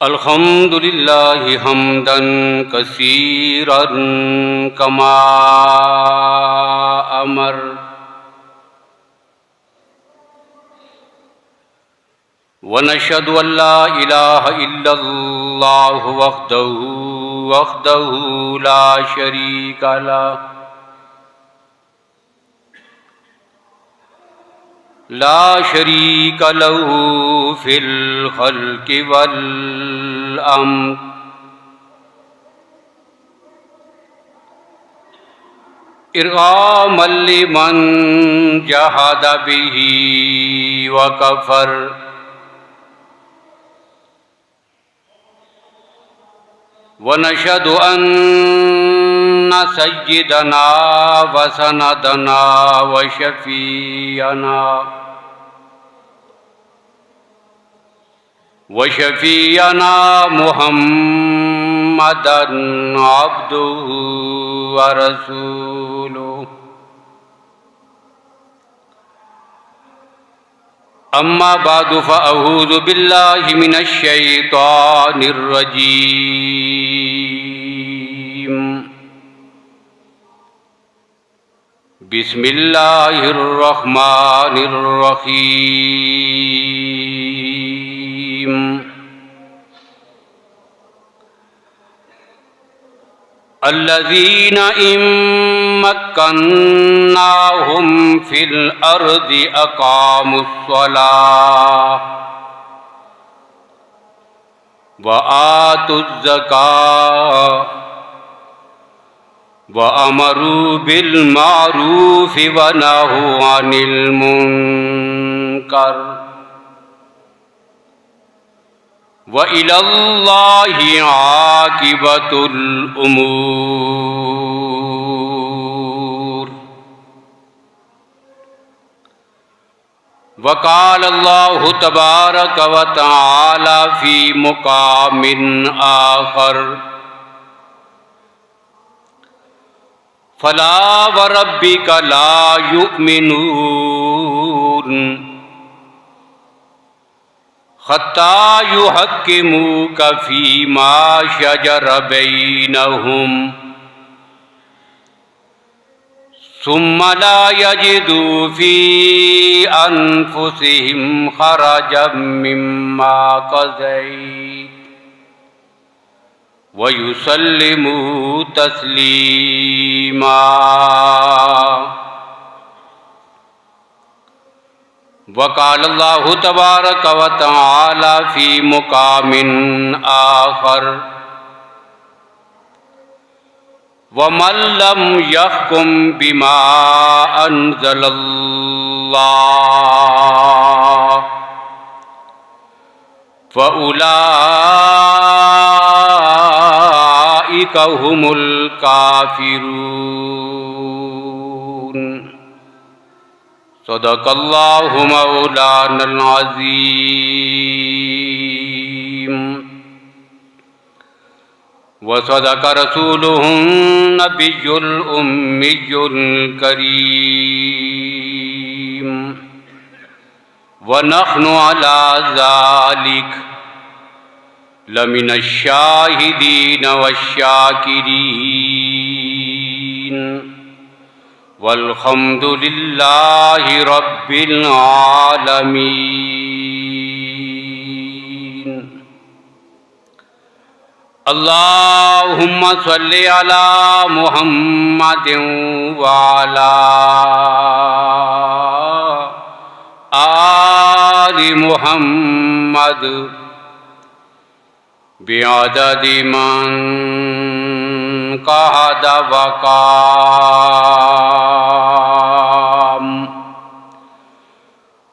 अल्हम्दुलिल्लाहि हम्दन कसीरन कमा अमर व नशहदु अल्ला इलाहा इल्लल्लाहु वहदहु ला शरीका लहु ला शरीका लहु फिल खल्क़ि वल अम्र इरगामल लिमन जहद बिही व कफर व नशहदु अन्ना सय्यिदना व सनदना व शफ़ीअना मुहम्मदन अब्दुहु व रसूलुहु। अम्मा बादु फ़अऊज़ु बिल्लाहि मिनश शैतानिर रजीम। बिस्मिल्लाहिर रहमानिर रहीम। अल्लज़ीना इम्मक्कन्नाहुम फिल अर्दि अक़ामुस्सलाह व आतुज़्ज़काह व अमरू बिल मारूफ़ि व नहू अनिल मुनकर व इलल्लाहि आक़िबतुल उमूर। वक़ाल अल्लाहु तबारक व तआला फ़ी मुक़ामिन आख़र फ़ला व रब्बिक ला युमिनून हत्ता युहक्किमूक फ़ीमा शजर बैनहुम सुम्मा ला यजिदू फ़ी अनफुसिहिम हरजम मिम्मा क़ज़ैत व युसल्लिमू तस्लीमा। वक़ाल अल्लाहु तबारक व तआला फ़ी मुक़ामिन आख़र वमन लम यहकुम बिमा अंज़लल्लाह फ़उलाइका हुमुल काफ़िरून। सदक़ल्लाहु मौलानल अज़ीम व सदक़ रसूलुहुन नबियुल उम्मियुल करीम व नहनु अला ज़ालिक लमिनश शाहिदीन वश्शाकिरीन वल्हम्दुलिल्लाहि रब्बिल आलमीन। अल्लाहुम्मा सल्लि अला मुहम्मदिन व अला आलि मुहम्मद बिअददि मन कहद वक़ाम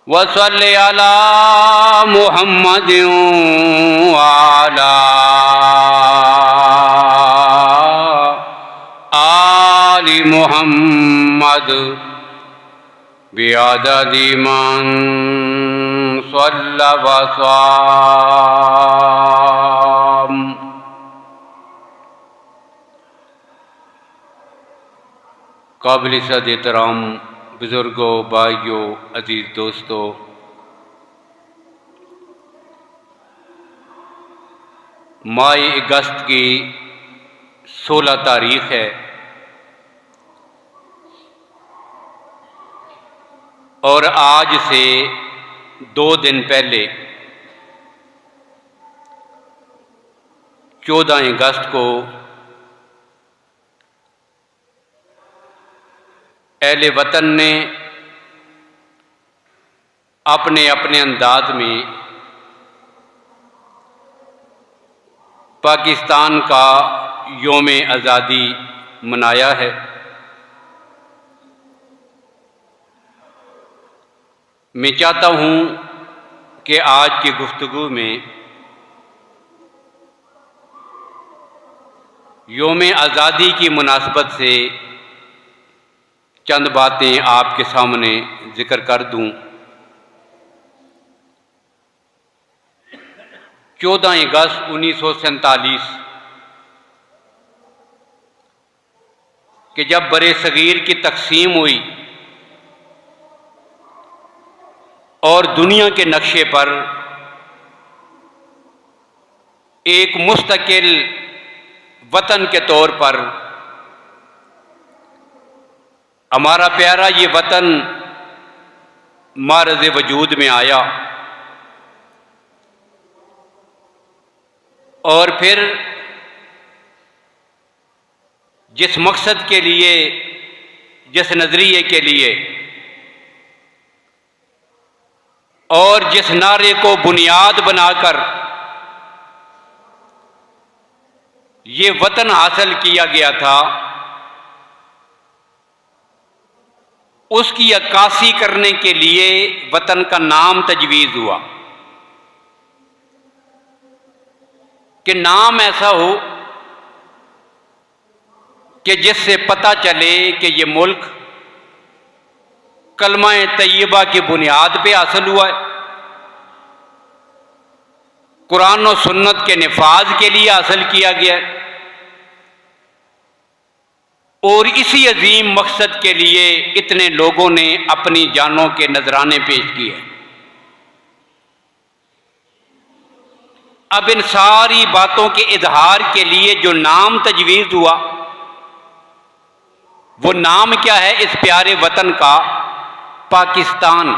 व सल्लि अला मुहम्मदिन व अला आलि मुहम्मद बिअददि मन सल्ला व साम। काबिल इज़्ज़त एहतराम बुज़ुर्गों, भाइयों, अजीज़ दोस्तों, माह अगस्त की 16 तारीख है और आज से 2 दिन पहले 14 अगस्त को अहले वतन ने अपने अपने अंदाज में पाकिस्तान का यौम आज़ादी मनाया है। मैं चाहता हूँ कि आज की गुफ्तगू में यौम आज़ादी की मुनासबत से चंद बातें आपके सामने जिक्र कर दूँ। 14 अगस्त 1947 कि जब बरे सगीर की तकसीम हुई और दुनिया के नक्शे पर एक मुस्तकिल वतन के तौर पर हमारा प्यारा ये वतन मारज़ वजूद में आया और फिर जिस मकसद के लिए, जिस नज़रिए के लिए और जिस नारे को बुनियाद बनाकर ये वतन हासिल किया गया था, उसकी अक्कासी करने के लिए वतन का नाम तजवीज़ हुआ कि नाम ऐसा हो कि जिससे पता चले कि ये मुल्क कलमा-ए तैयबा की बुनियाद पे हासिल हुआ है, कुरान और सुन्नत के निफाज के लिए हासिल किया गया है और इसी अजीम मकसद के लिए इतने लोगों ने अपनी जानों के नजराने पेश किए। अब इन सारी बातों के इजहार के लिए जो नाम तजवीज़ हुआ, वो नाम क्या है इस प्यारे वतन का? पाकिस्तान।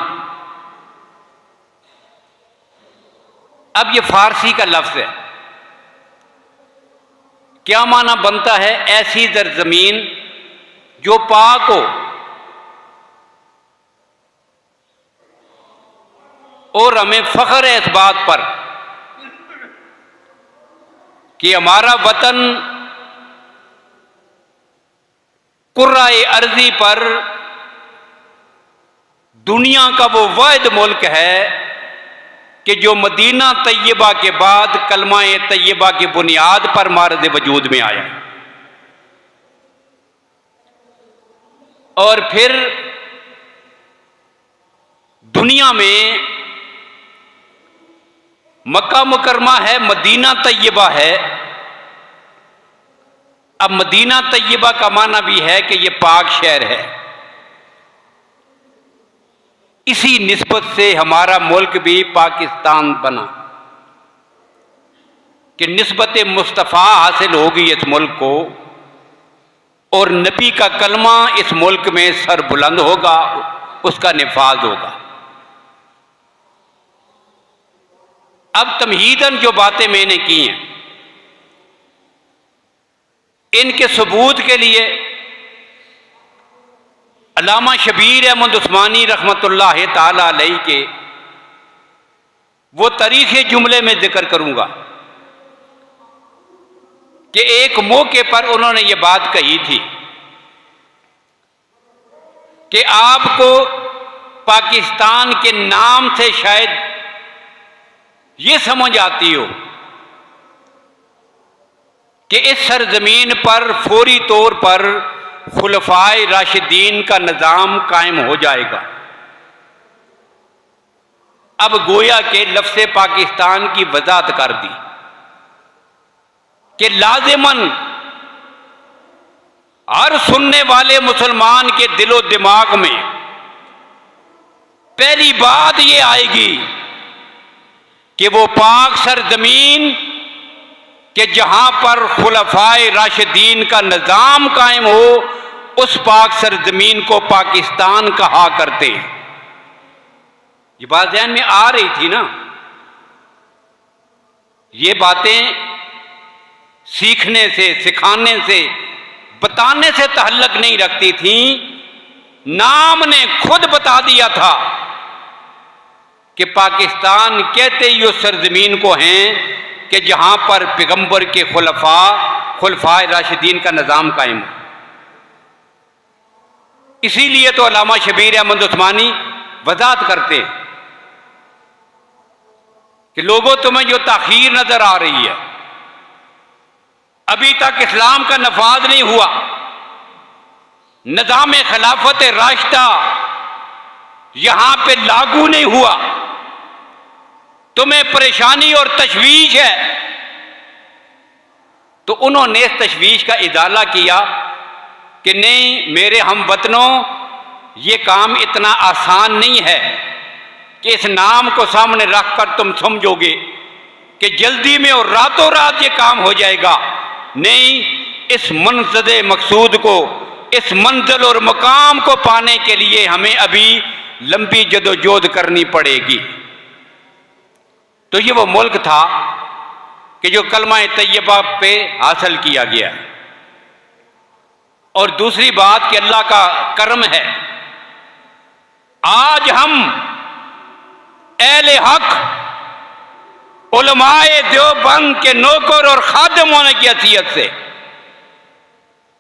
अब ये फारसी का लफ्ज़ है। क्या माना बनता है? ऐसी ज़मीन जो पाक हो और हमें फ़ख्र है इस बात पर कि हमारा वतन कुर्राए अर्ज़ी पर दुनिया का वो वाहिद मुल्क है कि जो मदीना तैयबा के बाद कलमा-ए तैयबा की बुनियाद पर मारज़ वजूद में आया और फिर दुनिया में मक्का मुकरमा है, मदीना तैयबा है। अब मदीना तैयबा का माना भी है कि ये पाक शहर है। इसी निस्बत से हमारा मुल्क भी पाकिस्तान बना कि निस्बत मुस्तफ़ा हासिल होगी इस मुल्क को और नबी का कलमा इस मुल्क में सर बुलंद होगा, उसका निफाज होगा। अब तमहीदन जो बातें मैंने की हैं, इनके सबूत के लिए अल्लामा शबीर अहमद उस्मानी रहमतुल्लाह ताला अलैह के वो तारीख़ जुमले में जिक्र करूंगा कि एक मौके पर उन्होंने ये बात कही थी कि आपको पाकिस्तान के नाम से शायद ये समझ आती हो कि इस सरजमीन पर फौरी तौर पर खुलफाए राशिदीन का निज़ाम कायम हो जाएगा। अब गोया के लफ्ज़ पाकिस्तान की वजाहत कर दी कि लाजिमन हर सुनने वाले मुसलमान के दिलो दिमाग में पहली बात ये आएगी कि वो पाक सरजमीन कि जहां पर खुलफाए राशिदीन का निजाम कायम हो उस पाक सरजमीन को पाकिस्तान कहा करते हैं। ये बात ध्यान में आ रही थी ना। ये बातें सीखने से, सिखाने से, बताने से ताल्लुक नहीं रखती थी। नाम ने खुद बता दिया था कि पाकिस्तान कहते ही उस सरजमीन को हैं कि जहां पर पैगंबर के खुलफाए राशिदीन का निजाम कायम हो। इसीलिए तो अल्लामा शबीर अहमद उस्मानी वजाहत करते हैं कि लोगों तुम्हें जो ताखीर नजर आ रही है, अभी तक इस्लाम का नफाज नहीं हुआ, निजाम खिलाफत राशिदा यहां पे लागू नहीं हुआ, तुम्हें परेशानी और तशवीश है। तो उन्होंने इस तशवीश का इजाला किया कि नहीं मेरे हम वतनों, ये काम इतना आसान नहीं है कि इस नाम को सामने रखकर तुम समझोगे कि जल्दी में और रातों रात ये काम हो जाएगा। नहीं, इस मनसद मकसूद को, इस मंजिल और मकाम को पाने के लिए हमें अभी लंबी जदोजहद करनी पड़ेगी। तो ये वो मुल्क था कि जो कलमा तैयबा पे हासिल किया गया। और दूसरी बात कि अल्लाह का करम है, आज हम अहले हक उलमाए देवबंद के नौकर और खादिम होने की हैसियत से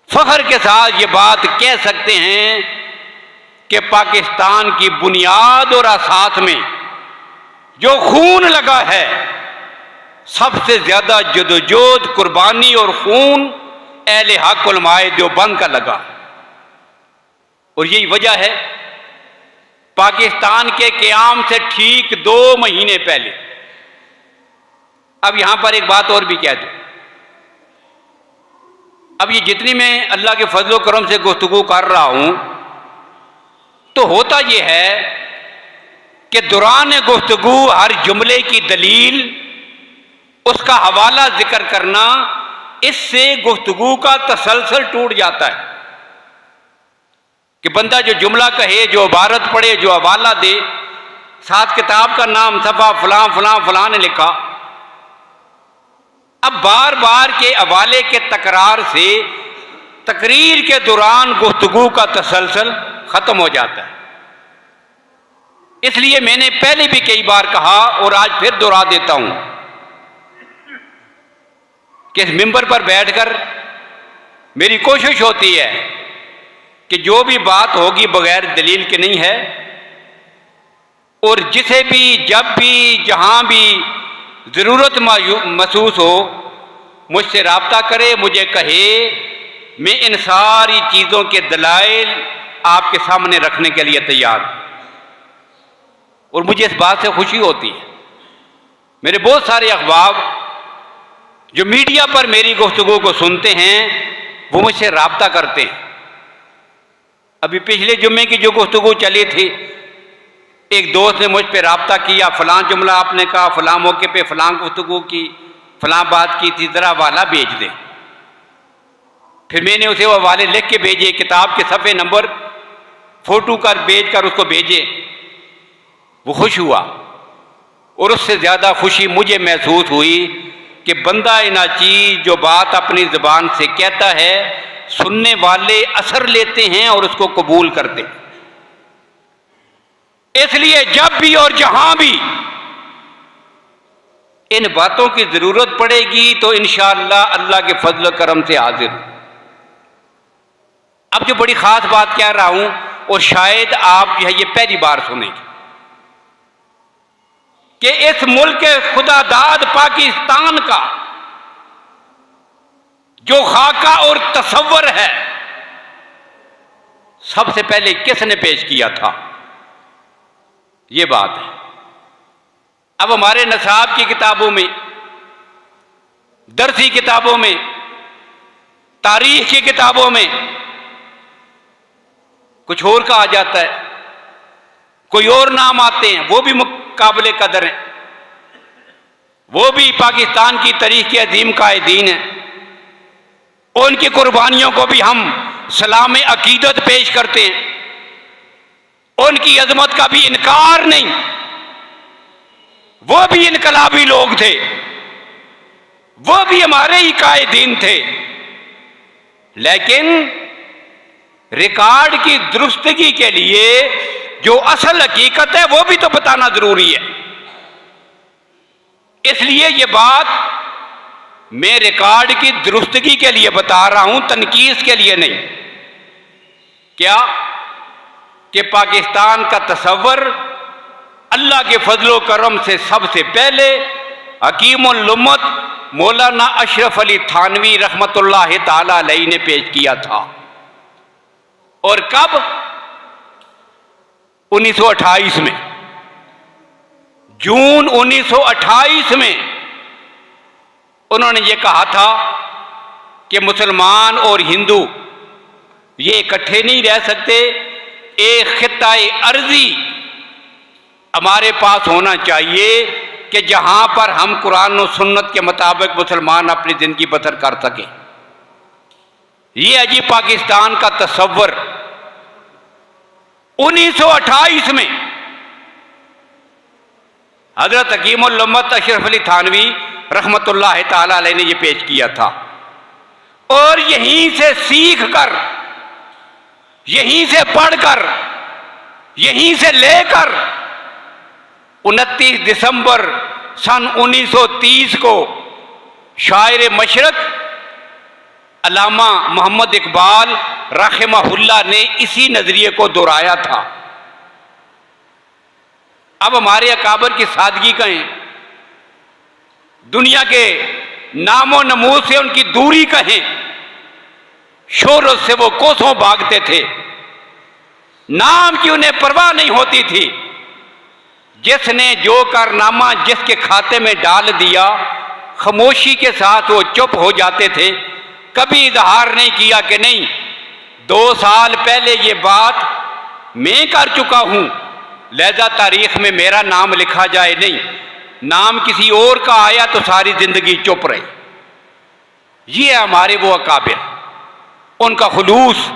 फख्र के साथ ये बात कह सकते हैं कि पाकिस्तान की बुनियाद और असास में जो खून लगा है, सबसे ज्यादा जदोजहद, कुर्बानी और खून अहले हक उलमाए देवबंद का लगा। और यही वजह है पाकिस्तान के क़याम से ठीक 2 महीने पहले, अब यहां पर एक बात और भी कह दूं, अब ये जितनी मैं अल्लाह के फजलो करम से गुफ्तगू कर रहा हूं, तो होता यह है कि दौरान गुफ्तगू हर जुमले की दलील, उसका हवाला जिक्र करना, इससे गुफ्तगू का तसलसल टूट जाता है कि बंदा जो जुमला कहे, जो इबारत पढ़े, जो हवाला दे, साथ किताब का नाम, सफ़ा फलां फलां फलां ने लिखा, अब बार बार के हवाले के तकरार से तकरीर के दौरान गुफ्तगू का तसलसल खत्म हो जाता है। इसलिए मैंने पहले भी कई बार कहा और आज फिर दोहरा देता हूं कि इस मिंबर पर बैठकर मेरी कोशिश होती है कि जो भी बात होगी बगैर दलील के नहीं है, और जिसे भी, जब भी, जहां भी जरूरत महसूस हो मुझसे राब्ता करे, मुझे कहे, मैं इन सारी चीजों के दलाइल आपके सामने रखने के लिए तैयार हूं। और मुझे इस बात से खुशी होती है, मेरे बहुत सारे अखबार जो मीडिया पर मेरी गुफ्तगू को सुनते हैं वो मुझसे राब्ता करते हैं। अभी पिछले जुम्मे की जो गुफ्तगू चली थी, एक दोस्त ने मुझ पर राब्ता किया, फलां जुमला आपने कहा, फलां मौके पे फलां गुफ्तगू की, फलां बात की थी, जरा हवाला भेज दें। फिर मैंने उसे वो हवाले लिख के भेजे, किताब के सफ़े नंबर फोटो कर भेज कर उसको भेजे। वो खुश हुआ और उससे ज़्यादा खुशी मुझे महसूस हुई कि बंदा इना चीज़ जो बात अपनी ज़बान से कहता है, सुनने वाले असर लेते हैं और उसको कबूल करते हैं। इसलिए जब भी और जहां भी इन बातों की जरूरत पड़ेगी तो इंशाअल्लाह अल्लाह के फजल करम से हाजिर। अब जो बड़ी खास बात कह रहा हूं और शायद आप जो है ये पहली बार सुनेंगे कि इस मुल्क के खुदादाद पाकिस्तान का जो खाका और तसव्वुर है, सबसे पहले किसने पेश किया था, ये बात है। अब हमारे नसाब की किताबों में, दरसी किताबों में, तारीख की किताबों में कुछ और कहा जाता है, कोई और नाम आते हैं, वो भी मुकाबले कदर हैं। वो भी पाकिस्तान की तारीख के अजीम कायदीन हैं। उनकी कुर्बानियों को भी हम सलाम अकीदत पेश करते हैं। उनकी अजमत का भी इनकार नहीं। वो भी इनकलाबी लोग थे, वो भी हमारे ही कायदीन थे। लेकिन रिकॉर्ड की दुरुस्तगी के लिए जो असल हकीकत है वो भी तो बताना जरूरी है। इसलिए ये बात मैं रिकॉर्ड की दुरुस्तगी के लिए बता रहा हूं, तनकीस के लिए नहीं। क्या कि पाकिस्तान का तसव्वुर अल्लाह के फजलो करम से सबसे पहले हकीमुल उम्मत मौलाना अशरफ अली थानवी रहमतुल्लाह ताला अलैहि ने पेश किया था। और कब? 1928 में, जून 1928 में उन्होंने ये कहा था कि मुसलमान और हिंदू ये इकट्ठे नहीं रह सकते। एक खित्ताए अर्जी हमारे पास होना चाहिए कि जहां पर हम कुरान और सुन्नत के मुताबिक मुसलमान अपनी जिंदगी बसर कर सकें। ये है जी पाकिस्तान का तसव्वुर। 1928 में हजरत हकीमुल उम्मत अशरफ अली थानवी रहमतुल्लाह ताला अलैहि ने यह पेश किया था। और यहीं से सीख कर, यहीं से पढ़कर, यहीं से लेकर 29 दिसंबर सन 1930 को शायर मशरक अल्लामा मोहम्मद इकबाल रहमहुल्लाह ने इसी नजरिए को दोहराया था। अब हमारे अकाबर की सादगी कहें, दुनिया के नामो नमूद से उनकी दूरी कहें, शोहरत से वो कोसों भागते थे, नाम की उन्हें परवाह नहीं होती थी। जिसने जो कारनामा जिसके खाते में डाल दिया, खामोशी के साथ वो चुप हो जाते थे। कभी इजहार नहीं किया कि नहीं 2 साल पहले ये बात मैं कर चुका हूं, लिहाजा तारीख में मेरा नाम लिखा जाए। नहीं, नाम किसी और का आया तो सारी जिंदगी चुप रही। ये है हमारे वो अकाबिर, उनका खुलूस,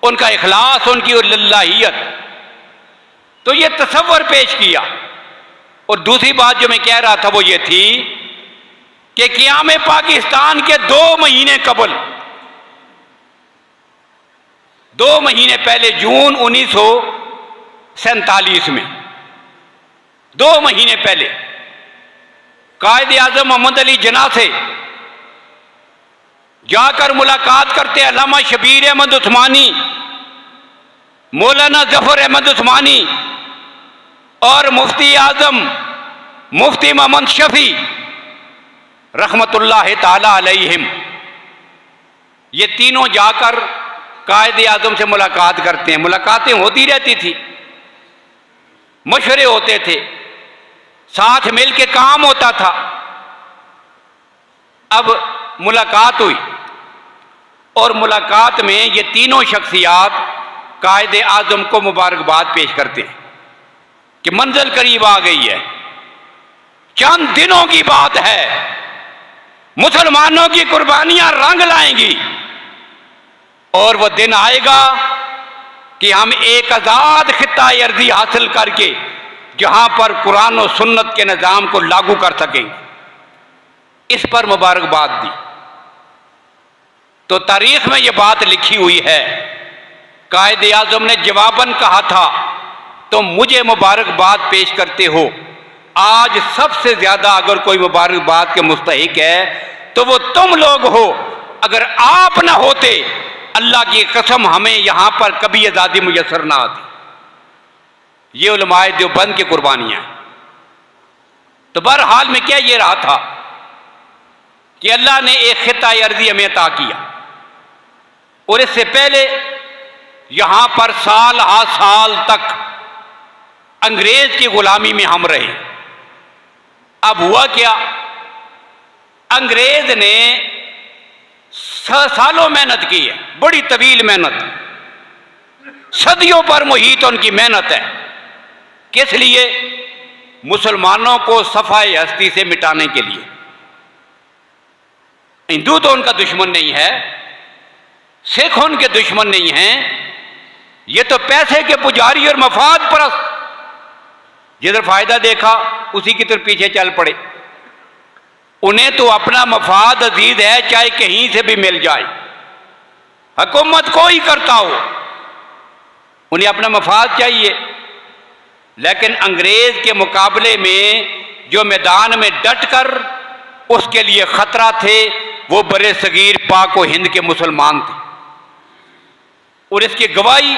उनका इखलास, उनकी लिल्लाहियत। तो ये तसव्वुर पेश किया। और दूसरी बात जो मैं कह रहा था वो ये थी कि क़याम पाकिस्तान के 2 महीने कबल, 2 महीने पहले जून 1947 में, 2 महीने पहले कायद आज़म मोहम्मद अली जिन्ना से जाकर मुलाकात करते अल्लामा शबीर अहमद उस्मानी, मौलाना जफर अहमद उस्मानी और मुफ्ती आजम मुफ्ती मोहम्मद शफी रहमतुल्लाह ताला अलैहिम, ये तीनों जाकर कायद आज़म से मुलाकात करते हैं। मुलाकातें होती रहती थी, मशवरे होते थे, साथ मिल के काम होता था। अब मुलाकात हुई और मुलाकात में ये तीनों शख्सियात कायद आज़म को मुबारकबाद पेश करते हैं कि मंजिल करीब आ गई है, चंद दिनों की बात है, मुसलमानों की कुर्बानियां रंग लाएंगी और वह दिन आएगा कि हम एक आजाद खित्ता अर्जी हासिल करके जहां पर कुरान और सुन्नत के निज़ाम को लागू कर सकेंगे। इस पर मुबारकबाद दी। तो तारीख में यह बात लिखी हुई है, कायद आज़म ने जवाबन कहा था तुम मुझे मुबारकबाद पेश करते हो। आज सबसे ज्यादा अगर कोई मुबारकबाद के मुस्तहिक है तो वो तुम लोग हो। अगर आप ना होते, अल्लाह की कसम, हमें यहां पर कभी आजादी मुयस्सर ना आती। ये उलमाए देवबंद की कुर्बानियां। तो बहरहाल में क्या ये रहा था कि अल्लाह ने एक खित्ता अर्जी हमें अता किया और इससे पहले यहां पर साल हा साल तक अंग्रेज की गुलामी में हम रहे। अब हुआ क्या, अंग्रेज ने सालों मेहनत की है, बड़ी तवील मेहनत, सदियों पर मुहीत उनकी मेहनत है। किस लिए मुसलमानों को सफाए हस्ती से मिटाने के लिए। हिंदू तो उनका दुश्मन नहीं है, सिख उनके दुश्मन नहीं हैं, ये तो पैसे के पुजारी और मफाद परस्त, जिधर फायदा देखा उसी की तरफ पीछे चल पड़े। उन्हें तो अपना मफाद अजीज है, चाहे कहीं से भी मिल जाए, हुकूमत कोई करता हो, उन्हें अपना मफाद चाहिए। लेकिन अंग्रेज के मुकाबले में जो मैदान में डट कर उसके लिए खतरा थे, वो बड़े सगीर पाक व हिंद के मुसलमान थे। और इसकी गवाही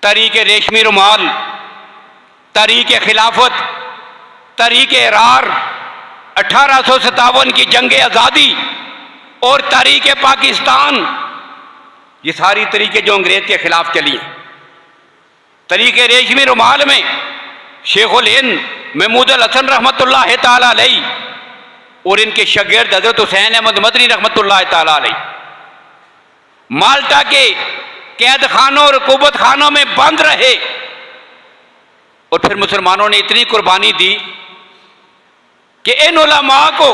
तहरीक रेशमी रुमाल, तहरीक खिलाफत, तहरीक एरार, 1857 की जंग आज़ादी और तहरीक पाकिस्तान, ये सारी तरीके जो अंग्रेज के खिलाफ चली हैं। तहरीक रेशमी रुमाल में शेखुल हिंद महमूद अल हसन रहमतुल्लाह ताला अलैह और इनके शागिर्द हजरत हुसैन अहमद मदनी रहमतुल्लाह ताला अलैह माल्टा के कैद खानों और हुकूमत खानों में बंद रहे। और फिर मुसलमानों ने इतनी कुर्बानी दी कि इन उलमा को,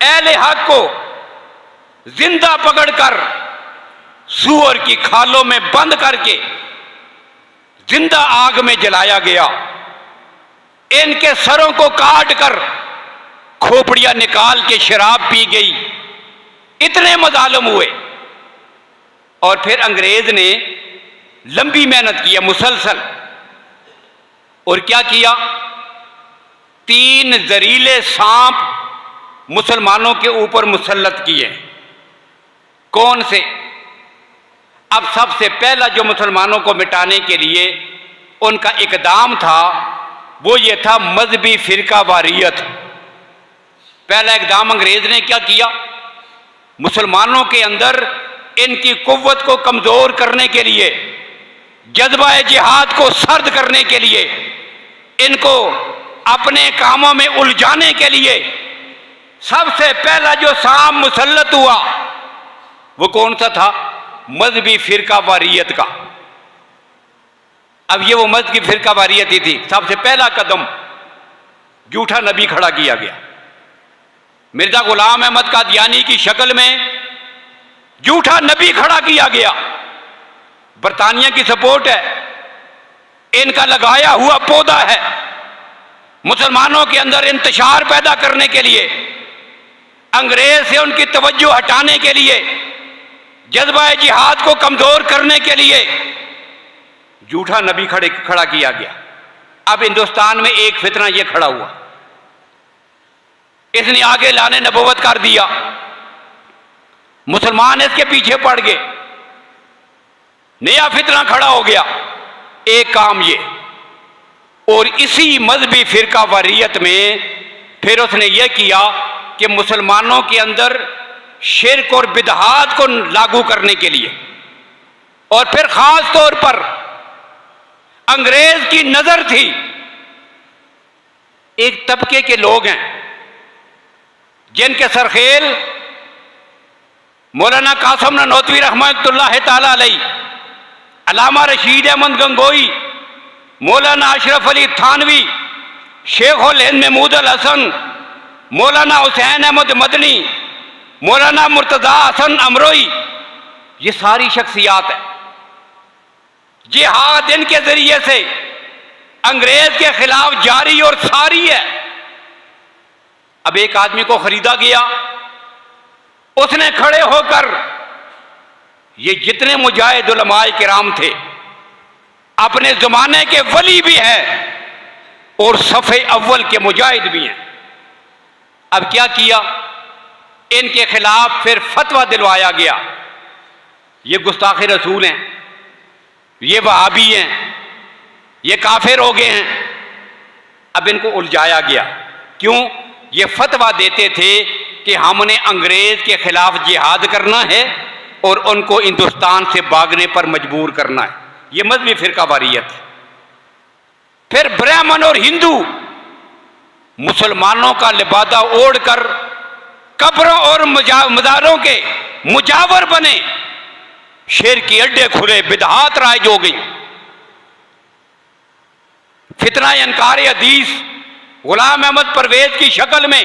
अहले हक को जिंदा पकड़कर सूअर की खालों में बंद करके जिंदा आग में जलाया गया। इनके सरों को काट कर खोपड़ियां निकाल के शराब पी गई। इतने मजालम हुए। और फिर अंग्रेज ने लंबी मेहनत की, मुसलसल। और क्या किया? 3 जहरीले सांप मुसलमानों के ऊपर मुसल्लत किए। कौन से? अब सबसे पहला जो मुसलमानों को मिटाने के लिए उनका इकदाम था वो ये था मजहबी फिरका वारियत। पहला इकदाम अंग्रेज ने क्या किया? मुसलमानों के अंदर इनकी कुव्वत को कमजोर करने के लिए, जज्बा जिहाद को सर्द करने के लिए, इनको अपने कामों में उलझाने के लिए सबसे पहला जो सांप मुसल्लत हुआ वो कौन सा था? मजहबी फिरका वारियत का। अब ये वो मजहबी फिरका वारियत ही थी। सबसे पहला कदम झूठा नबी खड़ा किया गया। मिर्जा गुलाम अहमद कादियानी की शक्ल में झूठा नबी खड़ा किया गया। बरतानिया की सपोर्ट है, इनका लगाया हुआ पौधा है। मुसलमानों के अंदर इंतशार पैदा करने के लिए, अंग्रेज से उनकी तवज्जो हटाने के लिए, जज्बा जिहाद को कमजोर करने के लिए झूठा नबी खड़ा किया गया। अब हिंदुस्तान में एक फितना यह खड़ा हुआ, इसने आगे लाने नबूवत कर दिया। मुसलमान इसके पीछे पड़ गए, नया फितना खड़ा हो गया। एक काम ये, और इसी मजहबी फिरका वारियत में फिर उसने यह किया कि मुसलमानों के अंदर शिर्क और बिदहात को लागू करने के लिए, और फिर खास तौर पर अंग्रेज की नजर थी, एक तबके के लोग हैं जिनके सरखेल मौलाना कासिम ननौतवी रहमतुल्लाह ताला अलैह, अल्लामा रशीद अहमद गंगोई, मौलाना अशरफ अली थानवी, शेखुल हिंद महमूद अल हसन, मौलाना हुसैन अहमद मदनी, मौलाना मुर्तजा हसन अमरोई, ये सारी शख्सियात है। जिहाद इनके जरिए से अंग्रेज के खिलाफ जारी और सारी है। अब एक आदमी को खरीदा गया, उसने खड़े होकर, ये जितने मुजाहिद उलमाए किराम थे, अपने जमाने के वली भी हैं और सफ़े अव्वल के मुजाहिद भी हैं। अब क्या किया? इनके खिलाफ फिर फतवा दिलवाया गया, ये गुस्ताखे रसूल हैं, ये वहाबी हैं, ये काफिर हो गए हैं। अब इनको उलझाया गया। क्यों? ये फतवा देते थे कि हमने अंग्रेज के खिलाफ जिहाद करना है और उनको हिंदुस्तान से भागने पर मजबूर करना है। ये मजहबी फिरका वारियत है। फिर ब्राह्मण और हिंदू मुसलमानों का लिबादा ओढ़कर कब्रों और मज़ारों के मुजावर बने, शेर के अड्डे खुले, बिदहात राइज हो गई। फितना इनकार हदीस गुलाम अहमद परवेज की शक्ल में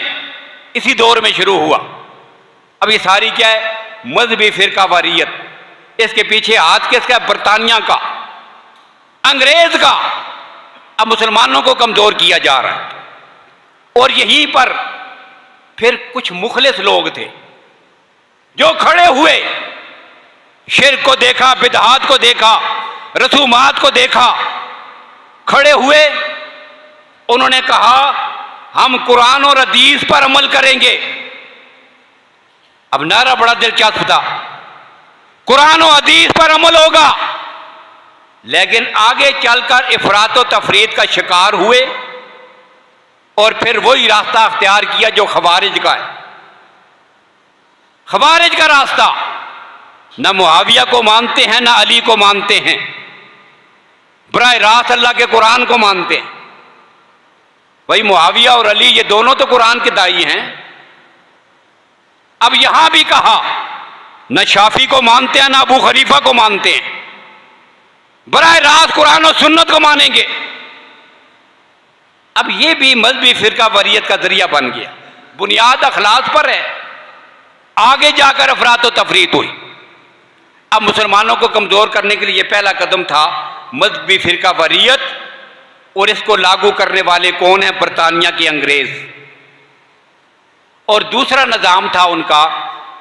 इसी दौर में शुरू हुआ। अब ये सारी क्या है? मजहबी फिरका वारियत। इसके पीछे हाथ किसका? बरतानिया का, अंग्रेज का। अब मुसलमानों को कमजोर किया जा रहा है। और यहीं पर फिर कुछ मुखलिस लोग थे जो खड़े हुए, शिर्क को देखा, बिदआत को देखा, रसूमात को देखा, खड़े हुए। उन्होंने कहा हम कुरान और हदीस पर अमल करेंगे। अब नारा बड़ा दिलचस्प था, कुरान और हदीस पर अमल होगा। लेकिन आगे चलकर इफरात और तफरीत का शिकार हुए और फिर वही रास्ता अख्तियार किया जो खवारिज का है। खवारिज का रास्ता, न मुआविया को मानते हैं, न अली को मानते हैं, बराह रास्त अल्लाह के कुरान को मानते हैं। भाई मुआविया और अली ये दोनों तो कुरान के दाई हैं। अब यहां भी कहा न शाफी को मानते हैं, न अबू खलीफा को मानते हैं, बराह रास्त कुरान और सुन्नत को मानेंगे। अब ये भी मजहबी फिरका वरीयत का जरिया बन गया। बुनियाद अखलाक पर है, आगे जाकर अफरात व तफरीत हुई। अब मुसलमानों को कमजोर करने के लिए पहला कदम था मजहबी फिरका वरीयत, और इसको लागू करने वाले कौन है? बरतानिया के अंग्रेज। और दूसरा निज़ाम था उनका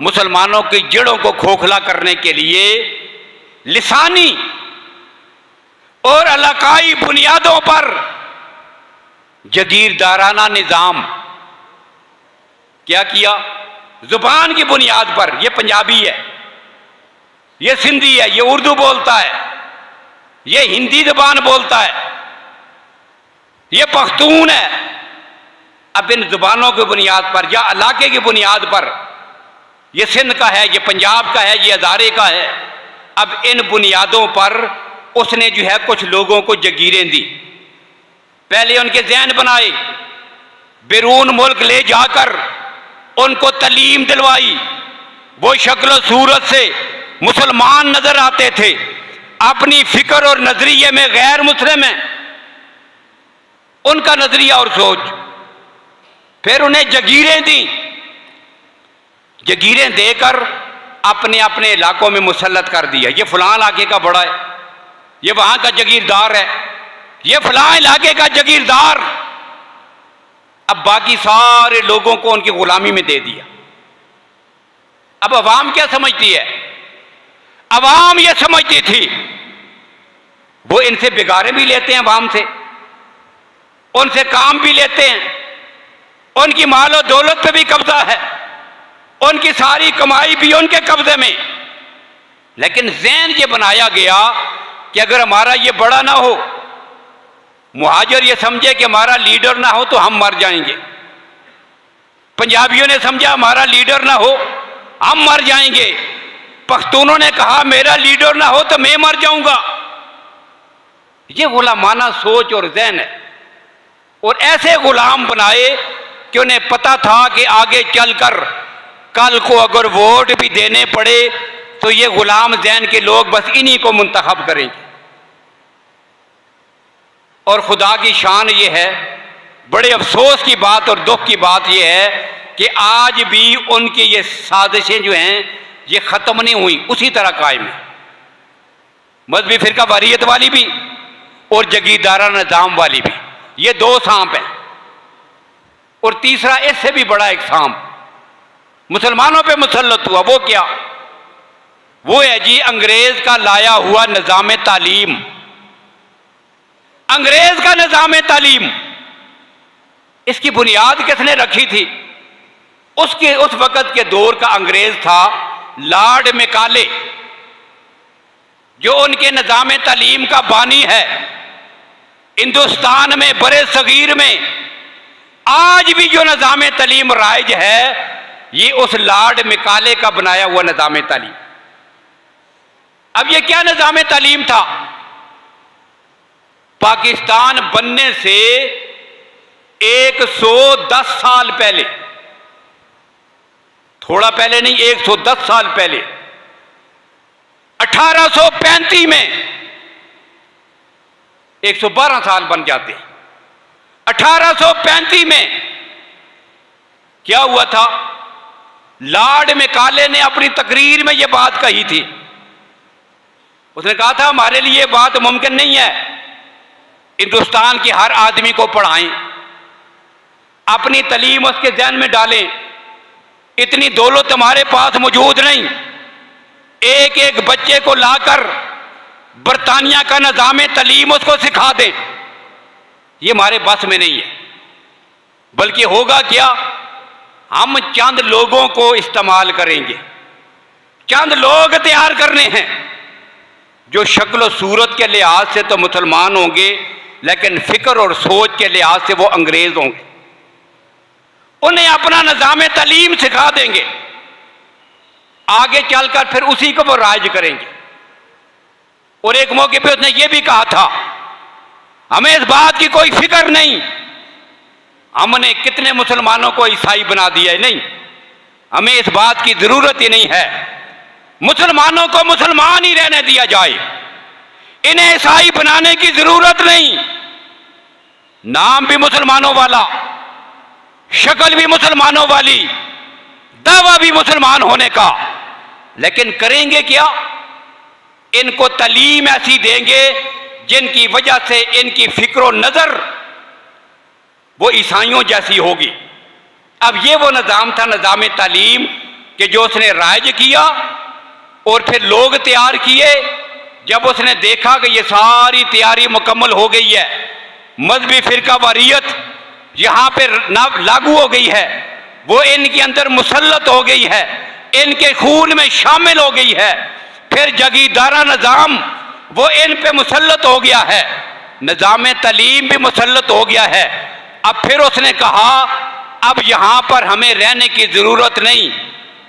मुसलमानों की जड़ों को खोखला करने के लिए लिसानी और इलाकाई बुनियादों पर जगीरदाराना निज़ाम। क्या किया? जुबान की बुनियाद पर, यह पंजाबी है, यह सिंधी है, यह उर्दू बोलता है, यह हिंदी जुबान बोलता है, यह पख्तून है। अब इन जुबानों की बुनियाद पर या इलाके की बुनियाद पर, यह सिंध का है, यह पंजाब का है, यह हज़ारे का है, अब इन बुनियादों पर उसने जो है कुछ लोगों को जगीरें दी। पहले उनके ज़हन बनाए, बैरून मुल्क ले जाकर उनको तालीम दिलवाई। वो शक्ल सूरत से मुसलमान नजर आते थे, अपनी फिक्र और नजरिए में गैर मुस्लिम है उनका नजरिया और सोच। फिर उन्हें जगीरें दी, जगीरें देकर अपने अपने इलाकों में मुसल्लत कर दिया। ये फलां इलाके का बड़ा है, ये वहां का जगीरदार है, ये फलां इलाके का जगीरदार। अब बाकी सारे लोगों को उनकी गुलामी में दे दिया। अब अवाम क्या समझती है? अवाम यह समझती थी वो इनसे बिगाड़े भी लेते हैं, अवाम से उनसे काम भी लेते हैं, उनकी माल और दौलत पे भी कब्जा है, उनकी सारी कमाई भी उनके कब्जे में। लेकिन ज़हन ये बनाया गया कि अगर हमारा ये बड़ा ना हो, मुहाजिर ये समझे कि हमारा लीडर ना हो तो हम मर जाएंगे, पंजाबियों ने समझा हमारा लीडर ना हो हम मर जाएंगे, पख्तूनों ने कहा मेरा लीडर ना हो तो मैं मर जाऊंगा। ये गुलामाना सोच और ज़हन है। और ऐसे गुलाम बनाए कि उन्हें पता था कि आगे चलकर कल को अगर वोट भी देने पड़े तो ये गुलाम ज़हन के लोग बस इन्हीं को मुंतखब करेंगे। और खुदा की शान ये है, बड़े अफसोस की बात और दुख की बात यह है कि आज भी उनकी ये साजिशें जो हैं ये ख़त्म नहीं हुई, उसी तरह कायम है। मजहबी फिरका वारियत वाली भी और जगीरदाराना निज़ाम वाली भी, ये दो सांप हैं। और तीसरा इससे भी बड़ा एक सांप मुसलमानों पे मुसल्लत हुआ। वो क्या? वो है जी अंग्रेज का लाया हुआ निज़ाम तालीम। अंग्रेज का निज़ाम तालीम, इसकी बुनियाद किसने रखी थी? उसके उस वक़्त के दौर का अंग्रेज था लॉर्ड मैकाले, जो उनके निज़ाम तालीम का बानी है। हिंदुस्तान में बड़े सगीर में आज भी जो निज़ाम तालीम राइज है ये उस लॉर्ड मैकाले का बनाया हुआ निज़ाम तालीम। अब ये क्या निज़ाम तालीम था? पाकिस्तान बनने से 110 साल पहले, थोड़ा पहले नहीं, 110 साल पहले 1835 में 112 साल बन जाते। 1835 में क्या हुआ था? लॉर्ड मैकाले ने अपनी तकरीर में यह बात कही थी। उसने कहा था हमारे लिए यह बात मुमकिन नहीं है हिंदुस्तान के हर आदमी को पढ़ाएं, अपनी तालीम उसके ज़हन में डालें। इतनी दौलत हमारे पास मौजूद नहीं, एक एक बच्चे को लाकर बरतानिया का निज़ाम तालीम उसको सिखा दें, ये हमारे बस में नहीं है। बल्कि होगा क्या, हम चंद लोगों को इस्तेमाल करेंगे, चंद लोग तैयार करने हैं जो शक्ल सूरत के लिहाज से तो मुसलमान होंगे, लेकिन फिक्र और सोच के लिहाज से वो अंग्रेज होंगे। उन्हें अपना निज़ाम तालीम सिखा देंगे, आगे चलकर फिर उसी को वो राज करेंगे। और एक मौके पे उसने ये भी कहा था हमें इस बात की कोई फिक्र नहीं, हमने कितने मुसलमानों को ईसाई बना दिया है, नहीं, हमें इस बात की जरूरत ही नहीं है। मुसलमानों को मुसलमान ही रहने दिया जाए, इन्हें ईसाई बनाने की जरूरत नहीं। नाम भी मुसलमानों वाला, शक्ल भी मुसलमानों वाली, दावा भी मुसलमान होने का, लेकिन करेंगे क्या? इनको तालीम ऐसी देंगे जिनकी वजह से इनकी फिक्र नजर वो ईसाइयों जैसी होगी। अब ये वो निज़ाम था, निज़ाम तालीम कि जो उसने राज किया और फिर लोग तैयार किए। जब उसने देखा कि ये सारी तैयारी मुकम्मल हो गई है, मजहबी फिरका वारियत यहाँ पर लागू हो गई है, वो इनके अंदर मुसल्लत हो गई है, इनके खून में शामिल हो गई है, फिर जगीरदारा निज़ाम वो इन पे मुसल्लत हो गया है, निज़ाम तालीम भी मुसल्लत हो गया है। अब फिर उसने कहा अब यहाँ पर हमें रहने की ज़रूरत नहीं,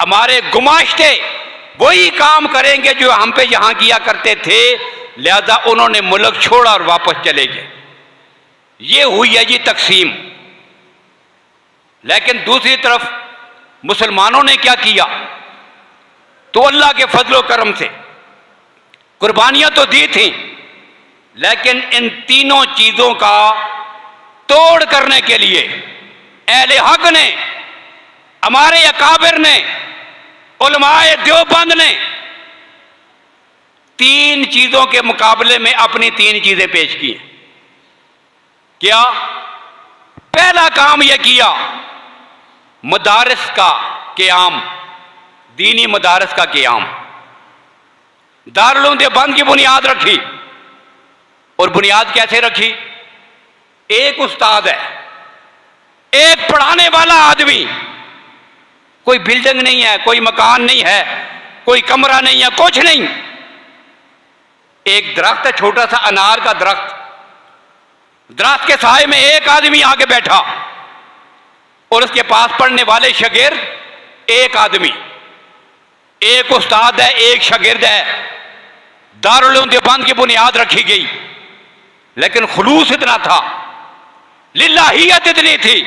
हमारे गुमाश्ते वही काम करेंगे जो हम पे यहाँ किया करते थे, लिहाजा उन्होंने मुल्क छोड़ा और वापस चले गए। ये हुई है जी तकसीम। लेकिन दूसरी तरफ मुसलमानों ने क्या किया? तो अल्लाह के फजलो करम से कुर्बानियां तो दी थी, लेकिन इन तीनों चीजों का तोड़ करने के लिए अहले हक ने, हमारे अकाबिर ने, उलमाए देवबंद ने तीन चीजों के मुकाबले में अपनी तीन चीजें पेश की। क्या? पहला काम यह किया मदारिस का क़याम, दीनी मदारिस का क़याम, दारुल उलूम देवबंद की बुनियाद रखी। और बुनियाद कैसे रखी? एक उस्ताद है, एक पढ़ाने वाला आदमी, कोई बिल्डिंग नहीं है, कोई मकान नहीं है, कोई कमरा नहीं है, कुछ नहीं, एक दरख्त है, छोटा सा अनार का दरख्त, दरख्त के साए में एक आदमी आके बैठा और उसके पास पढ़ने वाले शागिर्द एक आदमी, एक उस्ताद है, एक शागिर्द है। दारुल उलूम देवबंद की बुनियाद रखी गई, लेकिन खुलूस इतना था, लिल्लाहियत इतनी थी,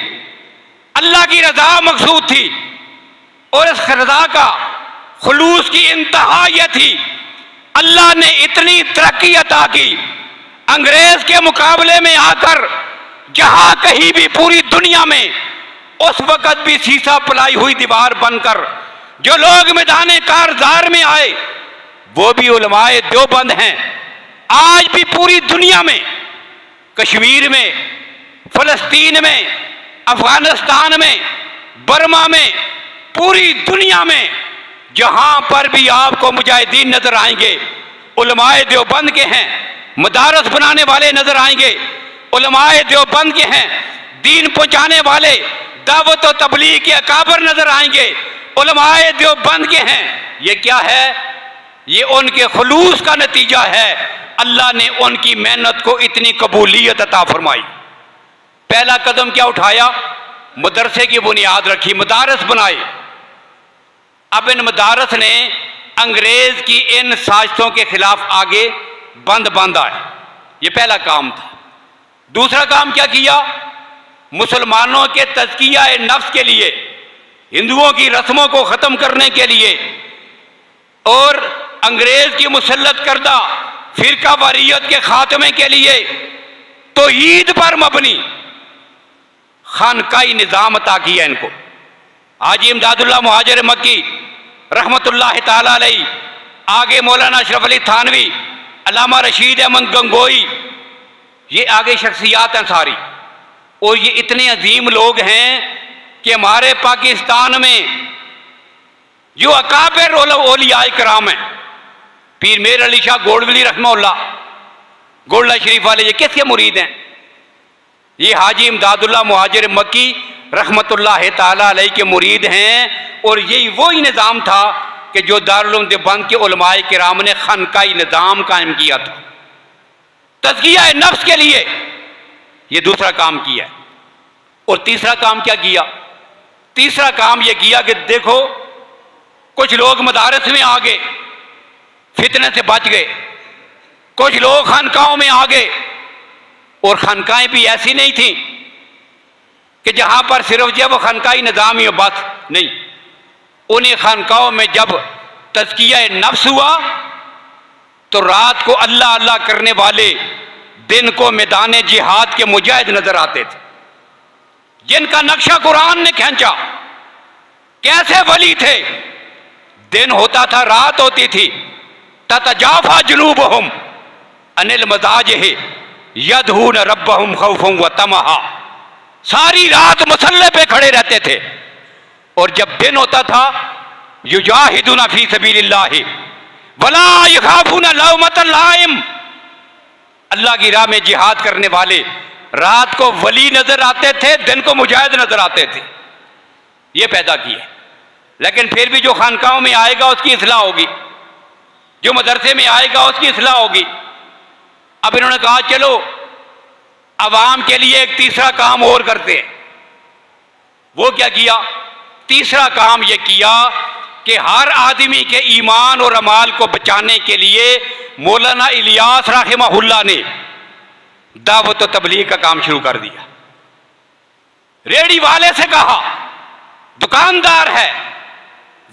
अल्लाह की रजा मकसूद थी, और इस रजा का खुलूस की इंतहा यह थी, अल्लाह ने इतनी तरक्की अता की, अंग्रेज के मुकाबले में आकर जहां कहीं भी पूरी दुनिया में उस वक्त भी शीशा पलाई हुई दीवार बनकर जो लोग मैदान कारजार में आए वो भी उलमाए देवबंद हैं। आज भी पूरी दुनिया में, कश्मीर में, फलस्तीन में, अफगानिस्तान में, बर्मा में, पूरी दुनिया में जहां पर भी आपको मुजाहिदीन नजर आएंगे उलमाए देवबंद के हैं, मदारस बनाने वाले नजर आएंगे उलमाए देवबंद के हैं, दीन पहुंचाने वाले दावत और तबलीग के अकाबर नजर आएंगे उलमाए देवबंद के हैं। ये क्या है? ये उनके खुलूस का नतीजा है। अल्लाह ने उनकी मेहनत को इतनी कबूलियत अता फरमाई। पहला कदम क्या उठाया? मदरसे की बुनियाद रखी, मदारस बनाए। अब इन मदारस ने अंग्रेज की इन साजिशों के खिलाफ आगे बंद आए, ये पहला काम था। दूसरा काम क्या किया? मुसलमानों के तज़किया नफ्स के लिए, हिंदुओं की रस्मों को ख़त्म करने के लिए और अंग्रेज की मुसल्लत करदा फिरका वारियत के खात्मे के लिए तो ईद पर मबनी खानकाई निज़ाम अता किया इनको। हाजी इमदादुल्लाह मुहाजिर मक्की रहमतुल्लाह ताला अलैह, आगे मौलाना अशरफ अली थानवी, अल्लामा रशीद अहमद गंगोई, ये आगे शख्सियात हैं सारी। और ये इतने अजीम लोग हैं कि हमारे पाकिस्तान में जो अकाबिर औलियाए कराम हैं, पीर मेर अली शाह गोडवली रहमतुल्लाह, गोडला शरीफ वाले, ये किसके मुरीद हैं? ये हाजी इमदादुल्लाह मुहाजिर मक्की रहमतुल्लाह ताला अलैह के मुरीद हैं। और यही वही निज़ाम था कि जो दारुल उलूम देवबंद के उलमाए किराम ने खानकाई निज़ाम कायम किया था तज़किया नफ्स के लिए। ये दूसरा काम किया। और तीसरा काम क्या किया? तीसरा काम यह किया कि देखो, कुछ लोग मदारस में आ गए, फितने से बच गए, कुछ लोग खानकाहों में आ गए। और खानकाहें भी ऐसी नहीं थी कि जहां पर सिर्फ जब वो खानकाही निज़ाम ही बस नहीं, उन्हीं खानकाहों में जब तज़किया नफ्स हुआ तो रात को अल्लाह अल्लाह करने वाले, दिन को मैदान जिहाद के मुजाहिद नजर आते थे, जिनका नक्शा कुरान ने खींचा। कैसे वली थे? दिन होता था, रात होती थी, ततजाफा जुनूबहुम अनिल मज़ाजिहि यदऊन रब्बहुम खौफन व तमहा। सारी रात मसल्ले पे खड़े रहते थे। और जब दिन होता था, युजाहिदूना फी सबीलिल्लाहि वला यखाफूना लौमत लाइम, अल्लाह की राह में जिहाद करने वाले रात को वली नजर आते थे, दिन को मुजाहिद नजर आते थे। ये पैदा किए। लेकिन फिर भी जो खानकाहों में आएगा उसकी इस्लाह होगी, जो मदरसे में आएगा उसकी इस्लाह होगी। अब इन्होंने कहा चलो अवाम के लिए एक तीसरा काम और करते हैं। वो क्या किया? तीसरा काम यह किया कि हर आदमी के ईमान और अमाल को बचाने के लिए मौलाना इलियास रहमहुल्लाह ने दावत और तबलीग का काम शुरू कर दिया। रेडी वाले से कहा, दुकानदार है,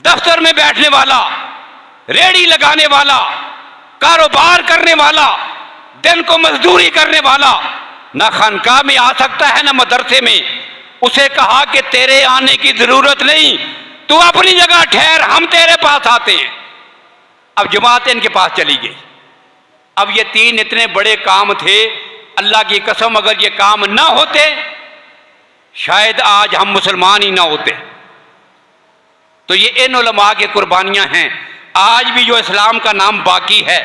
दफ्तर में बैठने वाला, रेडी लगाने वाला, कारोबार करने वाला, दिन को मजदूरी करने वाला, ना खानकाह में आ सकता है ना मदरसे में। उसे कहा कि तेरे आने की जरूरत नहीं, तू अपनी जगह ठहर, हम तेरे पास आते हैं। अब जमात इनके पास चली गई। अब ये तीन इतने बड़े काम थे, अल्लाह की कसम अगर ये काम ना होते शायद आज हम मुसलमान ही ना होते। तो ये इन उलमा की कुर्बानियां हैं। आज भी जो इस्लाम का नाम बाकी है,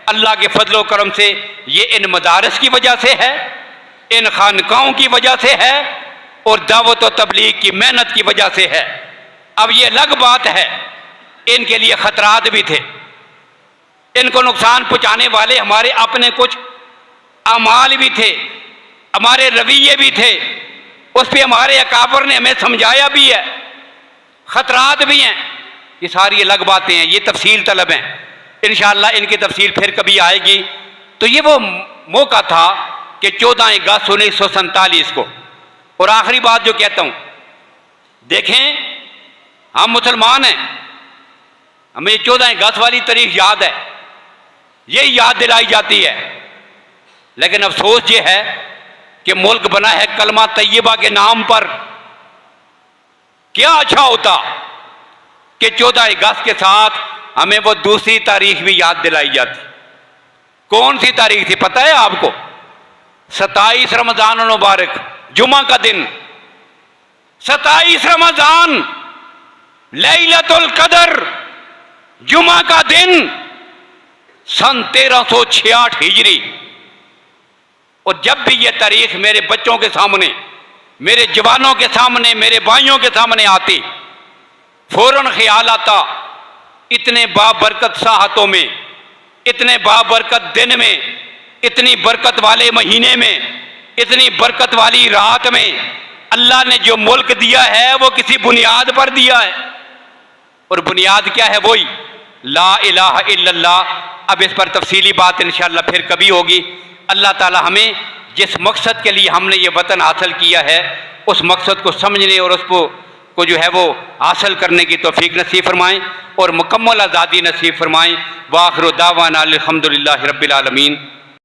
अल्लाह के फजलो करम से ये इन मदारस की वजह से है, इन खानकाहों की वजह से है और दावत और तबलीग की मेहनत की वजह से है। अब ये अलग बात है, इनके लिए खतरात भी थे, इनको नुकसान पहुंचाने वाले हमारे अपने कुछ अमाल भी थे, हमारे रवैये भी थे, उस पर हमारे अकाबर ने हमें समझाया भी है, खतरात भी हैं। ये सारी अलग बातें हैं, ये तफसील तलब हैं। इंशाअल्लाह इनकी तफसील फिर कभी आएगी। तो ये वो मौका था कि 14 अगस्त 1947 को। और आखिरी बात जो कहता हूँ, देखें हम मुसलमान हैं, हमें 14 अगस्त वाली तारीख याद है, यही याद दिलाई जाती है। लेकिन अफसोस ये है कि मुल्क बना है कलमा तैयबा के नाम पर। क्या अच्छा होता कि 14 अगस्त के साथ हमें वो दूसरी तारीख भी याद दिलाई जाती। कौन सी तारीख थी पता है आपको? 27 रमजान मुबारक, जुमा का दिन, 27 रमजान, लैलतुल कदर, जुमा का दिन, सन 1366 हिजरी। और जब भी ये तारीख मेरे बच्चों के सामने, मेरे जवानों के सामने, मेरे भाइयों के सामने आती, फौरन ख्याल आता इतने बाबरकत साहतों में, इतने बाबरकत दिन में, इतनी बरकत वाले महीने में, इतनी बरकत वाली रात में अल्लाह ने जो मुल्क दिया है वो किसी बुनियाद पर दिया है। और बुनियाद क्या है? वही ला इलाहा इल्लल्लाह। अब इस पर तफसीली बात इंशाअल्लाह फिर कभी होगी। अल्लाह ताला हमें जिस मकसद के लिए हमने ये वतन हासिल किया है उस मकसद को समझने और उसको जो है वो हासिल करने की तौफीक नसीब फरमाएँ और मुकम्मल आज़ादी नसीब फरमाएँ। वाखिर दावाना अल्हम्दुलिल्लाहि रब्बिल आलमीन।